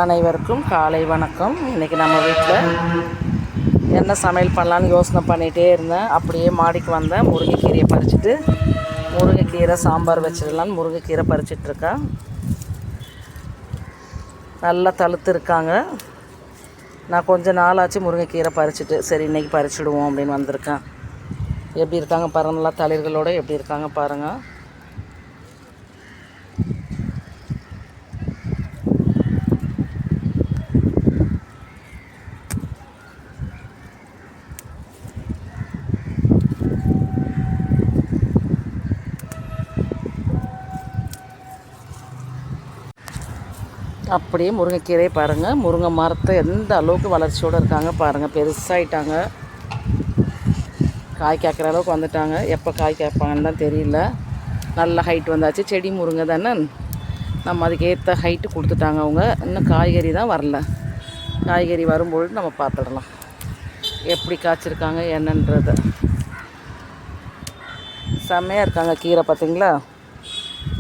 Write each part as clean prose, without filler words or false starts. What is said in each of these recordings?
அனைவருக்கும் காலை வணக்கம். இன்றைக்கி நம்ம வீட்டில் என்ன சமையல் பண்ணலான்னு யோசனை பண்ணிகிட்டே இருந்தேன். அப்படியே மாடிக்கு வந்தேன். முருங்கைக்கீரையை பறிச்சுட்டு முருங்கைக்கீரை சாம்பார் வச்சிடலான்னு முருங்கைக்கீரை பறிச்சிட்ருக்கேன். நல்லா தழுத்து இருக்காங்க. நான் கொஞ்சம் நாளாச்சு முருங்கைக்கீரை பறிச்சுட்டு சரி இன்றைக்கி பறிச்சுடுவோம் அப்படின்னு வந்திருக்கேன். எப்படி இருக்காங்க பாருங்கள், நல்லா தளிர்களோடு எப்படி இருக்காங்க பாருங்கள். அப்படியே முருங்கைக்கீரையை பாருங்கள். முருங்கை மரத்தை எந்த அளவுக்கு வளர்ச்சியோடு இருக்காங்க பாருங்கள். பெருசாகிட்டாங்க, காய் காய்க்கிற அளவுக்கு வந்துட்டாங்க. எப்போ காய் காய்ப்பாங்கன்னு தான் தெரியல. நல்ல ஹைட் வந்தாச்சு. செடி முருங்கை தானே, நம்ம அதுக்கு ஏற்ற ஹைட்டு கொடுத்துட்டாங்க அவங்க. இன்னும் காய்கறி தான் வரல. காய்கறி வரும்பொழுது நம்ம பார்த்துடலாம் எப்படி காய்ச்சிருக்காங்க என்னன்றதை. செம்மையாக இருக்காங்க கீரை பார்த்திங்களா.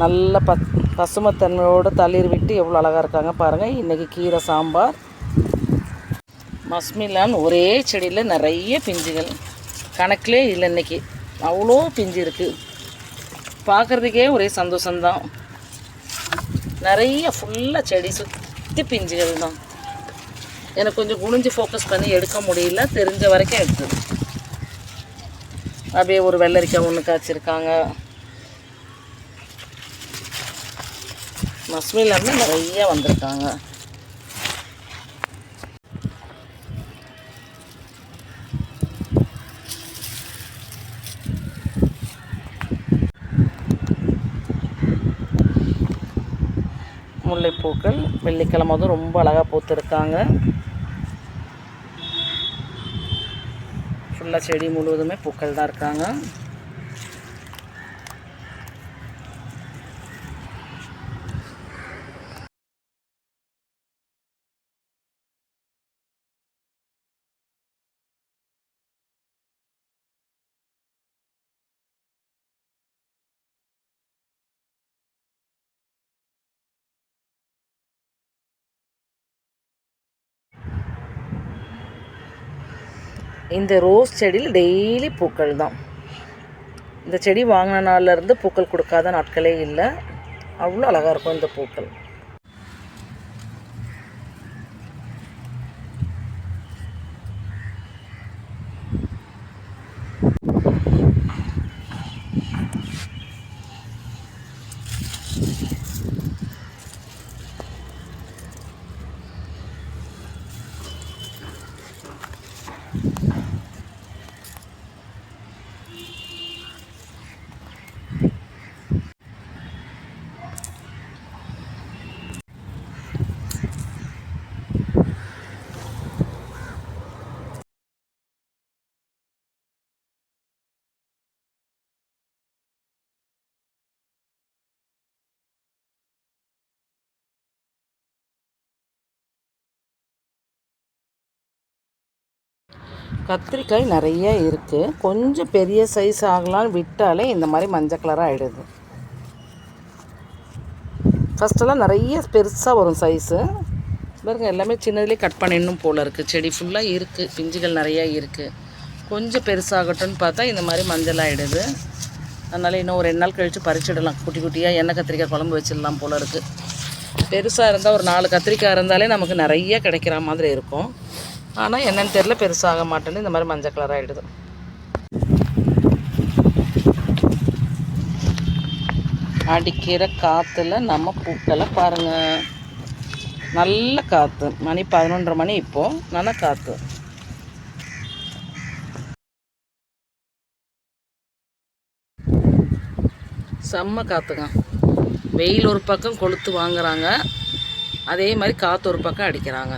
நல்ல பசுமைத்தன்மையோடு தளிர் விட்டு எவ்வளோ அழகாக இருக்காங்க பாருங்கள். இன்றைக்கி கீரை சாம்பார். மஸ்மிலான் ஒரே செடியில் நிறைய பிஞ்சுகள் கணக்கிலே இல்லை. இன்றைக்கி அவ்வளோ பிஞ்சு இருக்குது. பார்க்குறதுக்கே ஒரே சந்தோஷந்தான். நிறைய ஃபுல்லாக செடி சுற்றி பிஞ்சுகள் தான். எனக்கு கொஞ்சம் குனிஞ்சு ஃபோக்கஸ் பண்ணி எடுக்க முடியல, தெரிஞ்ச வரைக்கும் எடுத்தது. அப்படியே ஒரு வெள்ளரிக்காய் ஒன்று காய்ச்சிருக்காங்க. மஸ்மிலான்னு நிறைய வந்திருக்காங்க. முல்லைப்பூக்கள் வெள்ளிக்கிழமை வந்து ரொம்ப அழகாக பூத்துருக்காங்க. ஃபுல்லாக செடி முழுவதுமே பூக்கள் தான் இருக்காங்க. இந்த ரோஸ் செடியில் டெய்லி பூக்கள் தான். இந்த செடி வாங்கின நாள்லேருந்து பூக்கள் கொடுக்காத நாட்களே இல்லை. அவ்வளோ அழகாக இருக்கும் இந்த பூக்கள். கத்திரிக்காய் நிறைய இருக்குது. கொஞ்சம் பெரிய சைஸ் ஆகலான்னு விட்டாலே இந்த மாதிரி மஞ்சள் கலராக ஆகிடுது. ஃபஸ்ட்டெல்லாம் நிறைய பெருசாக வரும் சைஸு. பாருங்க, எல்லாமே சின்னதுலேயே கட் பண்ணிடணும் போல் இருக்குது. செடி ஃபுல்லாக இருக்குது, பிஞ்சுகள் நிறையா இருக்குது. கொஞ்சம் பெருசாகட்டும்னு பார்த்தா இந்த மாதிரி மஞ்சள் ஆகிடுது. அதனால் இன்னும் ஒரு 2 நாள் கழித்து பறிச்சிடலாம். குட்டி குட்டியாக எண்ணெய் கத்திரிக்காய் குழம்பு வச்சிடலாம் போல் இருக்குது. பெருசாக இருந்தால் ஒரு 4 கத்திரிக்காய் இருந்தாலே நமக்கு நிறைய கிடைக்கிற மாதிரி இருக்கும். ஆனால் என்னென்னு தெரியல, பெருசாக மாட்டேன்னு இந்த மாதிரி மஞ்சள் கலர் ஆகிடுது. அடிக்கிற காற்றுல நம்ம பூக்களை பாருங்கள். நல்ல காற்று. மணி 11:30 மணி இப்போது. நல்ல காற்று. செம்ம காற்றுங்க. வெயில் ஒரு பக்கம் கொளுத்து வாங்குறாங்க, அதே மாதிரி காற்று ஒரு பக்கம் அடிக்கிறாங்க.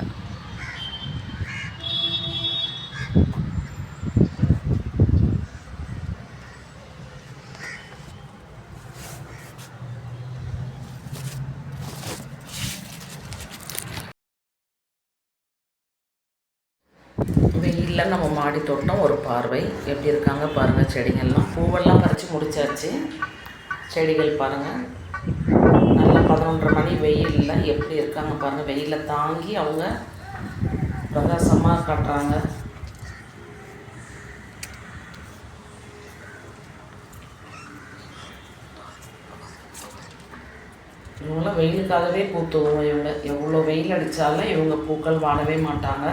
வெயிலில் நம்ம மாடி தோட்டம் ஒரு பார்வை. எப்படி இருக்காங்க பாருங்கள். செடிகள்லாம் பூவெல்லாம் பறித்து முடிச்சாச்சு. செடிகள் பாருங்கள், நல்லா 11 11:30 மணி வெயிலில் எப்படி இருக்காங்க பாருங்கள். வெயிலில் தாங்கி அவங்க பிரகாசமாக காட்டுறாங்க. இவங்களாம் வெயிலுக்காகவே பூத்துவோம். இவங்க எவ்வளோ வெயில் அடித்தாலும் இவங்க பூக்கள் வாழவே மாட்டாங்க.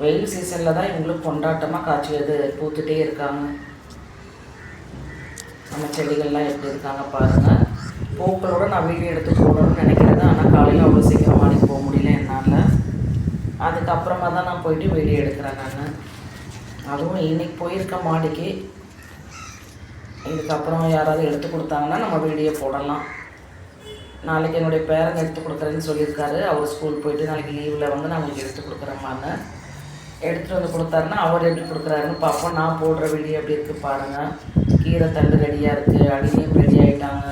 வெயில் சீசனில் தான் இவங்களுக்கு கொண்டாட்டமாக காய்ச்சி பூத்துட்டே இருக்காங்க. நம்ம செடிகள்லாம் எப்படி இருக்காங்க பாருங்கள். பூக்களோடு நான் வீடியோ எடுத்து போடணும்னு நினைக்கிறது. ஆனால் காலையில் அவ்வளோ சீக்கிரம் மாடிக்கு போக முடியல என்னால். அதுக்கப்புறமா தான் நான் போயிட்டு வீடியோ எடுக்கிறேன் நான். அதுவும் இன்றைக்கி போயிருக்கேன் மாடிக்கு. இதுக்கப்புறம் யாராவது எடுத்து கொடுத்தாங்கன்னா நம்ம வீடியோ போடலாம். நாளைக்கு என்னுடைய பேரன் எடுத்து கொடுக்குறேன்னு சொல்லியிருக்காரு. அவர் ஸ்கூல் போயிட்டு நாளைக்கு லீவில் வந்து நான் உங்களுக்கு எடுத்து கொடுக்குறேம்மான்னு. எடுத்துகிட்டு வந்து கொடுத்தாருன்னா அவர் எப்படி கொடுக்குறாருன்னு பார்ப்போம். நான் போடுற வீடியோ எப்படி இருக்குது பாருங்கள். கீரை தண்டு ரெடியாக இருக்குது. அடிநீர் ரெடி ஆகிட்டாங்க.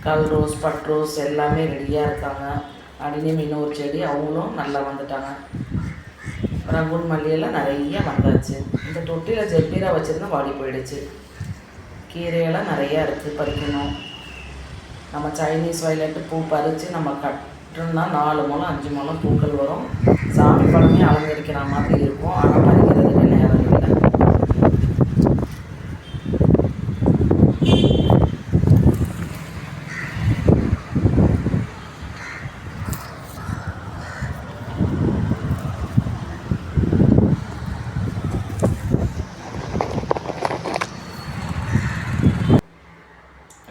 கல் ரோஸ், பட் ரோஸ் எல்லாமே ரெடியாக இருக்காங்க. அடிநீர் இன்னொரு செடி அவங்களும் நல்லா வந்துட்டாங்க. ரகுன் மல்லியெல்லாம் நிறைய வந்தாச்சு. இந்த தொட்டியில் ஜெப்பீரா வச்சுருந்தா வாடி போயிடுச்சு. கீரையெல்லாம் நிறையா இருக்குது, பறிக்கணும். நம்ம சைனீஸ் வயலட்டு பூ பறித்து நம்ம கட்டுனா 4 முழம் 5 முழம் பூக்கள் வரும். சாமி படமே அலங்கரிக்கிற மாதிரி இருக்கும். ஆனால் பறிக்கிறதுக்கு நேரம் இல்லை.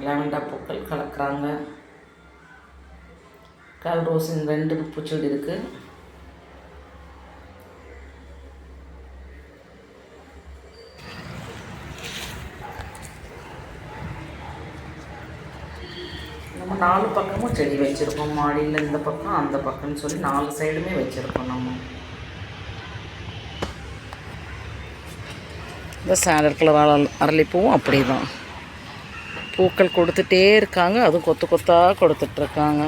லாவெண்டர் பூக்கள் கலக்கிறாங்க. கல் ரோஸ் 2 பூச்செடி இருக்குது. நம்ம 4 பக்கமும் செடி வச்சுருக்கோம். மாடியில் இந்த பக்கம் அந்த பக்கம்னு சொல்லி 4 சைடுமே வச்சுருக்கோம். நம்ம இந்த சாண்டல் கலர் அரளிப்பூவும் அப்படி தான் பூக்கள் கொடுத்துட்டே இருக்காங்க. அதுவும் கொத்து கொத்தாக கொடுத்துட்ருக்காங்க.